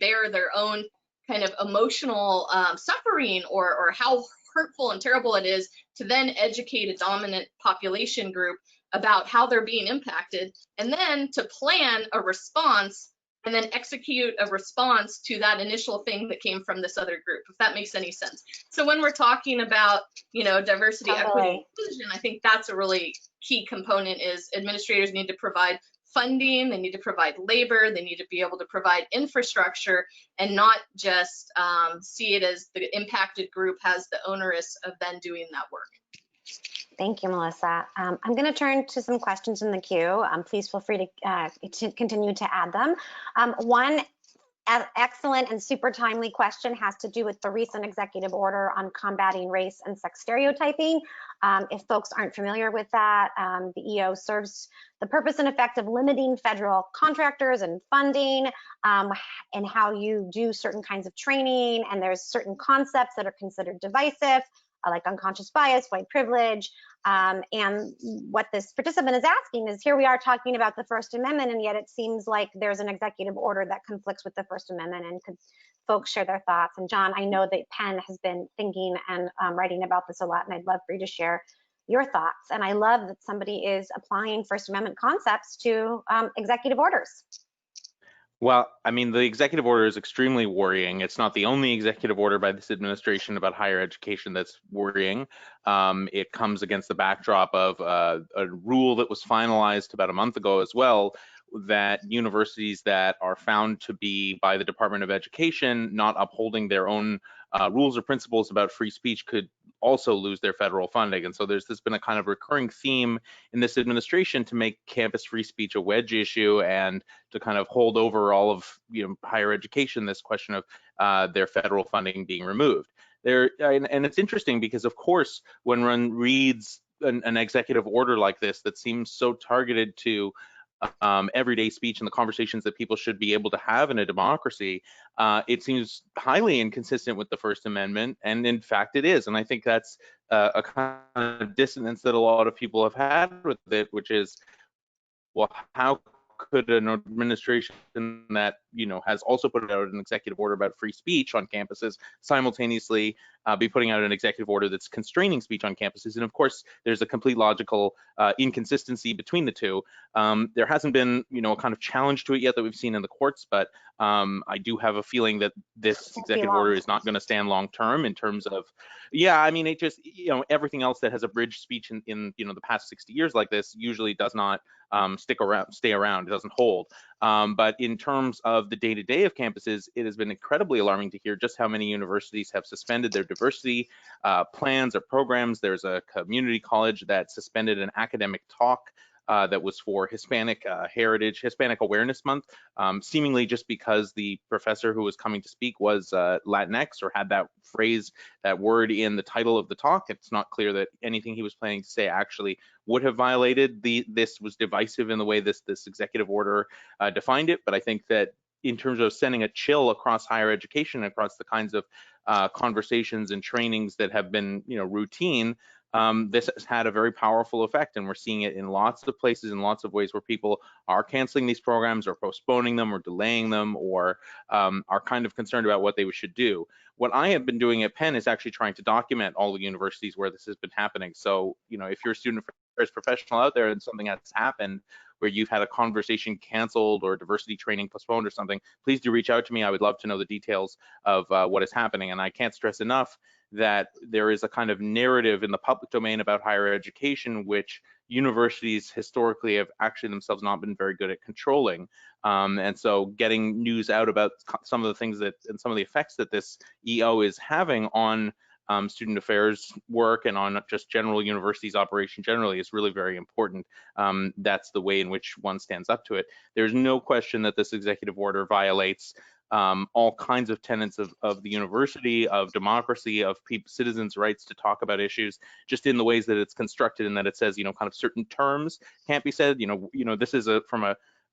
bare their own kind of emotional suffering or how hurtful and terrible it is, to then educate a dominant population group about how they're being impacted, and then to plan a response and then execute a response to that initial thing that came from this other group, if that makes any sense. So when we're talking about, diversity, equity, inclusion, I think that's a really key component. Is administrators need to provide funding, they need to provide labor, they need to be able to provide infrastructure, and not just see it as the impacted group has the onerous of then doing that work. Thank you, Melissa. I'm going to turn to some questions in the queue. Please feel free to continue to add them. One excellent and super timely question has to do with the recent executive order on combating race and sex stereotyping. If folks aren't familiar with that, the EO serves the purpose and effect of limiting federal contractors and funding, and how you do certain kinds of training, and there's certain concepts that are considered divisive. like unconscious bias, white privilege. And what this participant is asking is, here we are talking about the First Amendment, and yet it seems like there's an executive order that conflicts with the First Amendment. And could folks share their thoughts? And John, I know that Penn has been thinking and writing about this a lot, and I'd love for you to share your thoughts. And I love that somebody is applying First Amendment concepts to executive orders. Well, I mean, the executive order is extremely worrying. It's not the only executive order by this administration about higher education that's worrying. It comes against the backdrop of a rule that was finalized about a month ago as well, that universities that are found to be by the Department of Education not upholding their own rules or principles about free speech could also lose their federal funding. And so there's been a kind of recurring theme in this administration to make campus free speech a wedge issue and to kind of hold over all of higher education, this question of their federal funding being removed. And it's interesting because, of course, when one reads an executive order like this that seems so targeted to everyday speech and the conversations that people should be able to have in a democracy, it seems highly inconsistent with the First Amendment, and in fact it is. And I think that's a kind of dissonance that a lot of people have had with it, which is, well, how could an administration that has also put out an executive order about free speech on campuses simultaneously be putting out an executive order that's constraining speech on campuses? And of course, there's a complete logical inconsistency between the two. There hasn't been, a kind of challenge to it yet that we've seen in the courts, but I do have a feeling that this executive order is not going to stand long term in terms of, I mean, it just, everything else that has abridged speech in the past 60 years like this usually does not stay around. It doesn't hold. But in terms of the day-to-day of campuses, it has been incredibly alarming to hear just how many universities have suspended their diversity plans or programs. There's a community college that suspended an academic talk that was for Hispanic Heritage, Hispanic Awareness Month, seemingly just because the professor who was coming to speak was Latinx or had that phrase, that word in the title of the talk. It's not clear that anything he was planning to say actually would have violated this was divisive in the way this executive order defined it. But I think that in terms of sending a chill across higher education, across the kinds of conversations and trainings that have been routine, this has had a very powerful effect, and we're seeing it in lots of places, in lots of ways where people are canceling these programs or postponing them or delaying them or are kind of concerned about what they should do. What I have been doing at Penn is actually trying to document all the universities where this has been happening. So, if you're a student affairs professional out there and something has happened where you've had a conversation canceled or diversity training postponed or something, please do reach out to me. I would love to know the details of what is happening. And I can't stress enough that there is a kind of narrative in the public domain about higher education, which universities historically have actually themselves not been very good at controlling. And so getting news out about some of the things that and some of the effects that this EO is having on student affairs work and on just general universities operation generally is really very important. That's the way in which one stands up to it. There's no question that this executive order violates all kinds of tenets of the university, of democracy, of citizens' rights to talk about issues, just in the ways that it's constructed, and that it says, kind of certain terms can't be said. This is from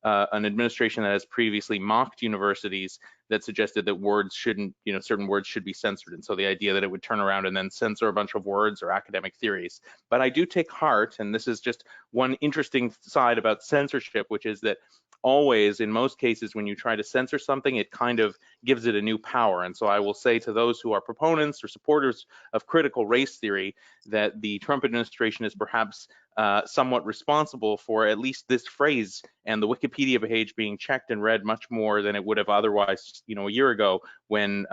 an administration that has previously mocked universities that suggested that words shouldn't, certain words should be censored. And so the idea that it would turn around and then censor a bunch of words or academic theories. But I do take heart, and this is just one interesting side about censorship, which is that always, in most cases, when you try to censor something, it kind of gives it a new power. And so I will say to those who are proponents or supporters of critical race theory that the Trump administration is perhaps somewhat responsible for at least this phrase and the Wikipedia page being checked and read much more than it would have otherwise, a year ago when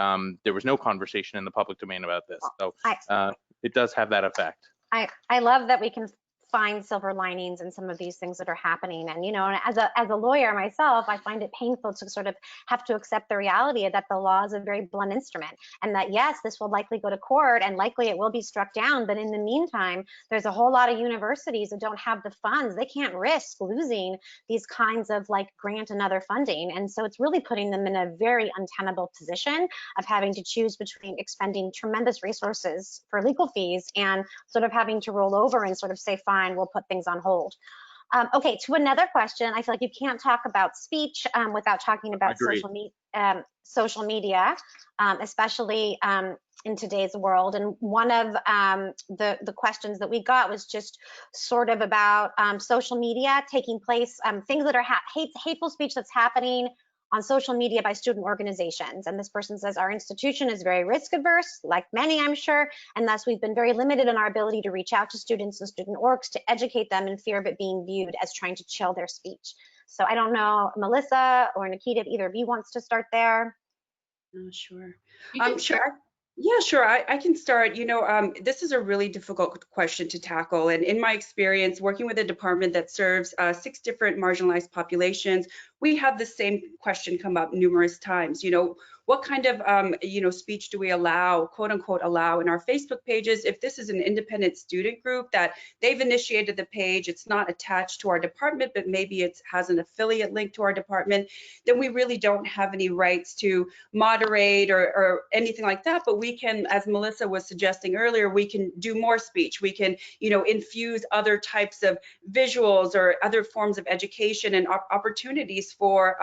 there was no conversation in the public domain about this. So it does have that effect. I love that we can find silver linings in some of these things that are happening. And, as a lawyer myself, I find it painful to sort of have to accept the reality that the law is a very blunt instrument, and that, yes, this will likely go to court and likely it will be struck down. But in the meantime, there's a whole lot of universities that don't have the funds. They can't risk losing these kinds of grant and other funding. And so it's really putting them in a very untenable position of having to choose between expending tremendous resources for legal fees and sort of having to roll over and sort of say, fine, we'll put things on hold. Okay, to another question. I feel like you can't talk about speech without talking about social media, especially in today's world. And one of the questions that we got was just sort of about social media taking place, things that are hateful speech that's happening on social media by student organizations. And this person says, our institution is very risk averse, like many, I'm sure, and thus we've been very limited in our ability to reach out to students and student orgs to educate them in fear of it being viewed as trying to chill their speech. So I don't know, Melissa or Nikita, if either of you wants to start there. Sure. You can start. Yeah, sure. I can start. This is a really difficult question to tackle. And in my experience working with a department that serves 6 different marginalized populations, we have the same question come up numerous times. What kind of, speech do we allow, quote unquote, allow in our Facebook pages? If this is an independent student group that they've initiated the page, it's not attached to our department, but maybe it has an affiliate link to our department, then we really don't have any rights to moderate or anything like that. But we can, as Melissa was suggesting earlier, we can do more speech. We can, infuse other types of visuals or other forms of education and opportunities for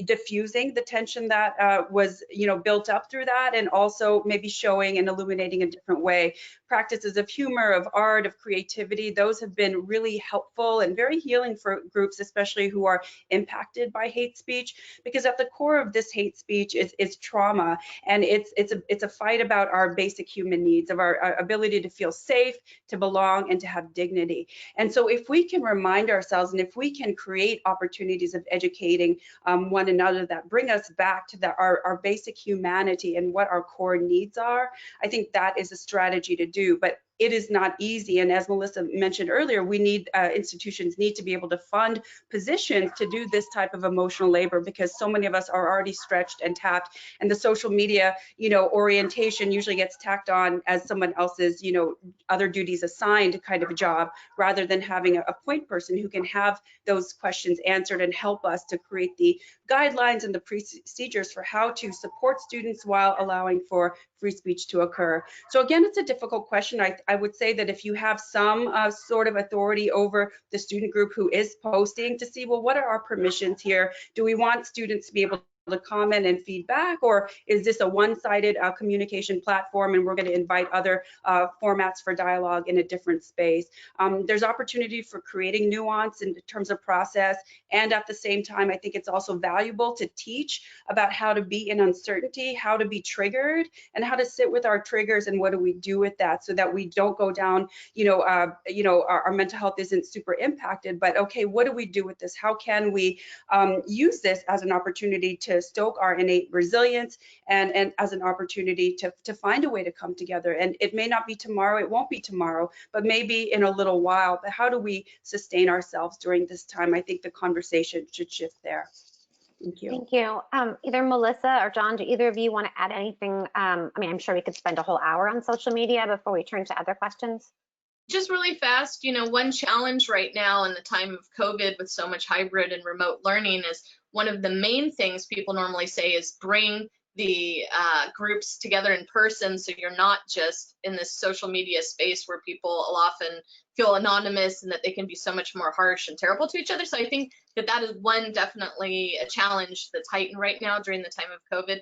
diffusing the tension that was, built up through that, and also maybe showing and illuminating a different way. Practices of humor, of art, of creativity, those have been really helpful and very healing for groups, especially who are impacted by hate speech, because at the core of this hate speech is trauma, and it's a fight about our basic human needs, of our ability to feel safe, to belong, and to have dignity. And so if we can remind ourselves, and if we can create opportunities of educating one another that bring us back to our basic humanity and what our core needs are, I think that is a strategy to do. But it is not easy, and as Melissa mentioned earlier, we need institutions need to be able to fund positions to do this type of emotional labor, because so many of us are already stretched and tapped, and the social media orientation usually gets tacked on as someone else's other duties assigned kind of a job, rather than having a point person who can have those questions answered and help us to create the guidelines and the procedures for how to support students while allowing for free speech to occur. So again, it's a difficult question. I would say that if you have some sort of authority over the student group who is posting, to see, well, what are our permissions here? Do we want students to be able to comment and feedback, or is this a one-sided communication platform and we're going to invite other formats for dialogue in a different space? There's opportunity for creating nuance in terms of process, and at the same time, I think it's also valuable to teach about how to be in uncertainty, how to be triggered, and how to sit with our triggers and what do we do with that, so that we don't go down, our mental health isn't super impacted, but okay, what do we do with this? How can we use this as an opportunity to stoke our innate resilience, and as an opportunity to find a way to come together? And it may not be tomorrow, it won't be tomorrow, but maybe in a little while. But how do we sustain ourselves during this time? I think the conversation should shift there. Thank you. Thank you. Either Melissa or John, do either of you want to add anything? I mean, I'm sure we could spend a whole hour on social media before we turn to other questions. Just really fast, one challenge right now in the time of COVID with so much hybrid and remote learning is one of the main things people normally say is bring the groups together in person, so you're not just in this social media space where people will often feel anonymous and that they can be so much more harsh and terrible to each other. So I think that is one definitely a challenge that's heightened right now during the time of COVID.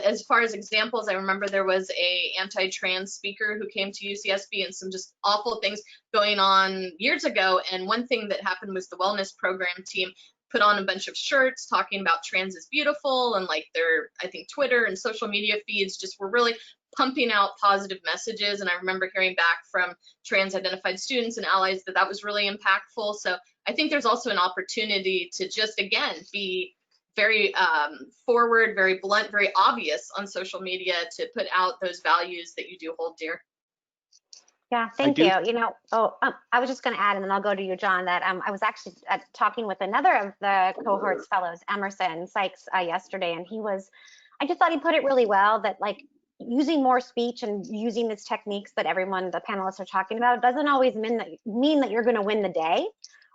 As far as examples, I remember there was a anti-trans speaker who came to UCSB and some just awful things going on years ago. And one thing that happened was the wellness program team put on a bunch of shirts talking about trans is beautiful, and like their, I think, Twitter and social media feeds just were really pumping out positive messages. And I remember hearing back from trans identified students and allies that that was really impactful. So I think there's also an opportunity to just, again, be very forward, very blunt, very obvious on social media to put out those values that you do hold dear. Yeah, thank you. I was just going to add, and then I'll go to you, John, that I was actually talking with another of the cohort's fellows, Emerson Sykes, yesterday, and I just thought he put it really well, that like using more speech and using these techniques that the panelists are talking about, doesn't always mean that you're going to win the day,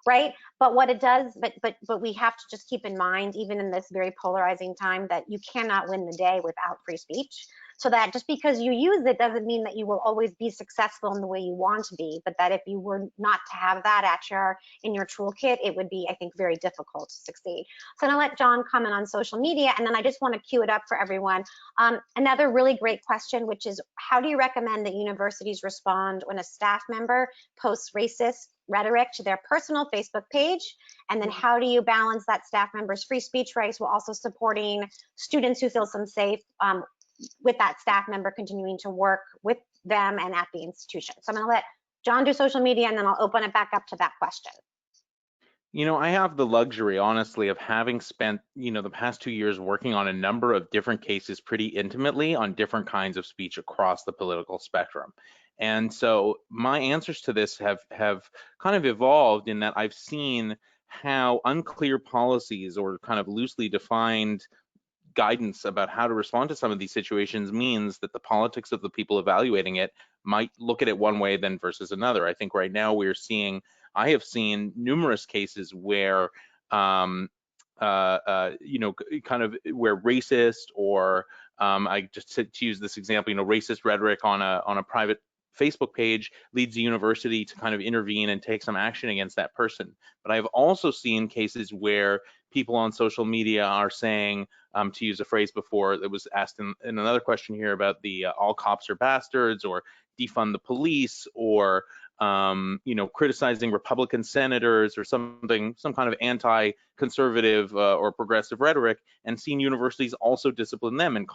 right? But what it does, but we have to just keep in mind, even in this very polarizing time, that you cannot win the day without free speech. so that just because you use it doesn't mean that you will always be successful in the way you want to be, but that if you were not to have that in your toolkit, it would be, I think, very difficult to succeed. So I'm gonna let John comment on social media, and then I just want to cue it up for everyone. Another really great question, which is, how do you recommend that universities respond when a staff member posts racist rhetoric to their personal Facebook page? And then how do you balance that staff member's free speech rights while also supporting students who feel unsafe with that staff member continuing to work with them and at the institution? So I'm going to let John do social media, and then I'll open it back up to that question. You know, I have the luxury, honestly, of having spent, the past 2 years working on a number of different cases pretty intimately on different kinds of speech across the political spectrum. And so my answers to this have kind of evolved in that I've seen how unclear policies or kind of loosely defined guidance about how to respond to some of these situations means that the politics of the people evaluating it might look at it one way then versus another. I think right now I have seen numerous cases where kind of where racist or I just to use this example, racist rhetoric on a private Facebook page leads the university to kind of intervene and take some action against that person. But I've also seen cases where people on social media are saying, to use a phrase before that was asked in another question here about the all cops are bastards, or defund the police, or criticizing Republican senators or some kind of anti-conservative or progressive rhetoric, and seen universities also discipline them and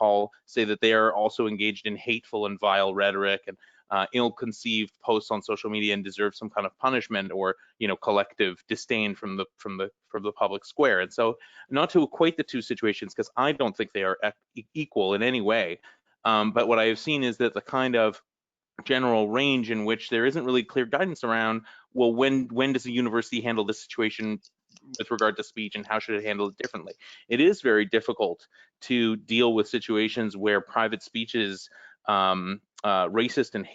say that they are also engaged in hateful and vile rhetoric and ill-conceived posts on social media and deserve some kind of punishment or collective disdain from the public square. And so, not to equate the two situations, because I don't think they are equal in any way, but what I have seen is that the kind of general range in which there isn't really clear guidance around, well, when does a university handle this situation with regard to speech, and how should it handle it differently? It is very difficult to deal with situations where private speech is racist and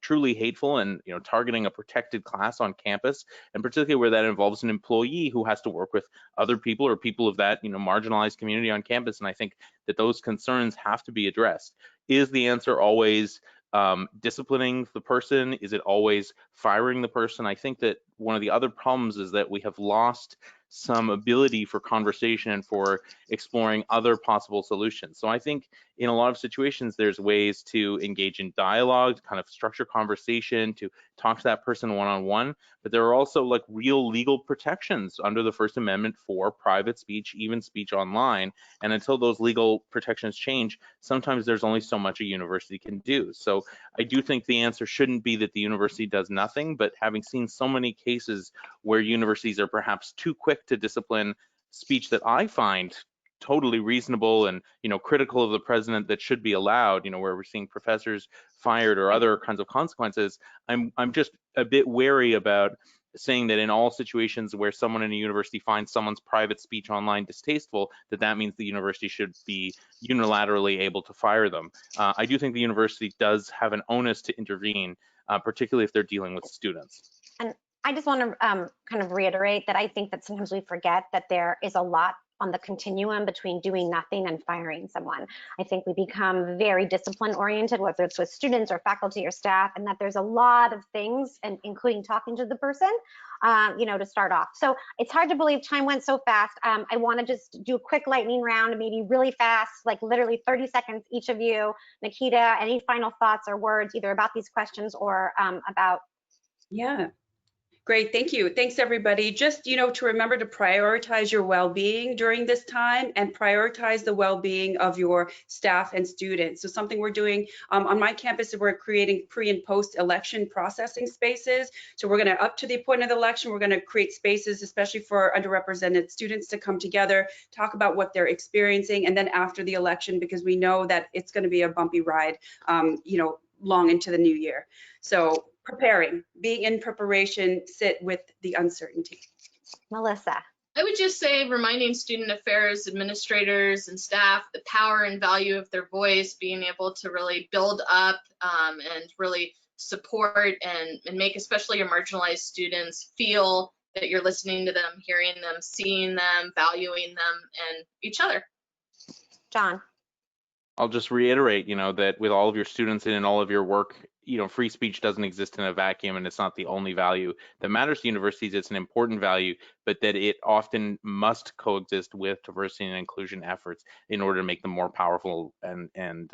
truly hateful, and targeting a protected class on campus, and particularly where that involves an employee who has to work with other people or people of that marginalized community on campus. And I think that those concerns have to be addressed. Is the answer always disciplining the person? Is it always firing the person? I think that one of the other problems is that we have lost some ability for conversation and for exploring other possible solutions. So I think in a lot of situations, there's ways to engage in dialogue, to kind of structure conversation, to talk to that person one-on-one, but there are also like real legal protections under the First Amendment for private speech, even speech online. And until those legal protections change, sometimes there's only so much a university can do. So I do think the answer shouldn't be that the university does nothing, but having seen so many cases where universities are perhaps too quick to discipline speech that I find totally reasonable and critical of the president that should be allowed, where we're seeing professors fired or other kinds of consequences, I'm just a bit wary about saying that in all situations where someone in a university finds someone's private speech online distasteful, that means the university should be unilaterally able to fire them. I do think the university does have an onus to intervene, particularly if they're dealing with students. And I just want to kind of reiterate that I think that sometimes we forget that there is a lot on the continuum between doing nothing and firing someone. I think we become very discipline oriented, whether it's with students or faculty or staff, and that there's a lot of things, and including talking to the person, to start off. So it's hard to believe time went so fast. I want to just do a quick lightning round, maybe really fast, like literally 30 seconds each of you. Nikita, any final thoughts or words either about these questions or about? Yeah. Great, thank you. Thanks, everybody. Just, to remember to prioritize your well-being during this time and prioritize the well-being of your staff and students. So something we're doing on my campus is we're creating pre and post-election processing spaces. So we're going to, up to the point of the election, we're going to create spaces, especially for underrepresented students, to come together, talk about what they're experiencing, and then after the election, because we know that it's going to be a bumpy ride, long into the new year. So being in preparation, sit with the uncertainty. Melissa. I would just say reminding student affairs administrators and staff the power and value of their voice, being able to really build up and really support and make especially your marginalized students feel that you're listening to them, hearing them, seeing them, valuing them, and each other. John. I'll just reiterate, that with all of your students and all of your work, free speech doesn't exist in a vacuum, and it's not the only value that matters to universities. It's an important value, but that it often must coexist with diversity and inclusion efforts in order to make them more powerful and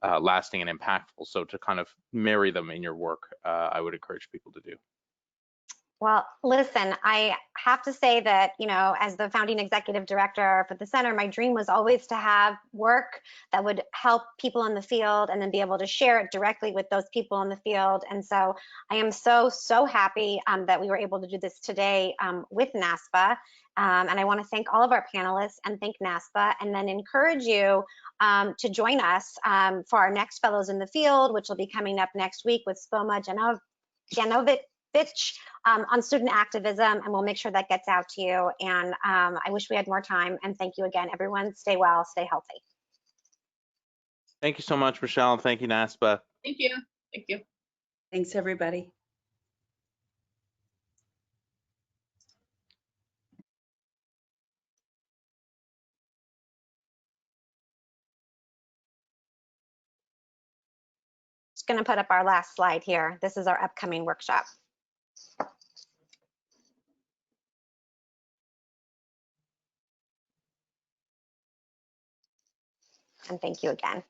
lasting and impactful. So to kind of marry them in your work, I would encourage people to do. Well, listen, I have to say that, as the founding executive director for the center, my dream was always to have work that would help people in the field and then be able to share it directly with those people in the field. And so I am so happy that we were able to do this today with NASPA. And I want to thank all of our panelists and thank NASPA, and then encourage you to join us for our next Fellows in the Field, which will be coming up next week with Spoma Janovic on student activism, and we'll make sure that gets out to you. And I wish we had more time. And thank you again, everyone. Stay well, stay healthy. Thank you so much, Michelle, and thank you, NASPA. Thank you. Thank you. Thanks, everybody. Just going to put up our last slide here. This is our upcoming workshop. And thank you again.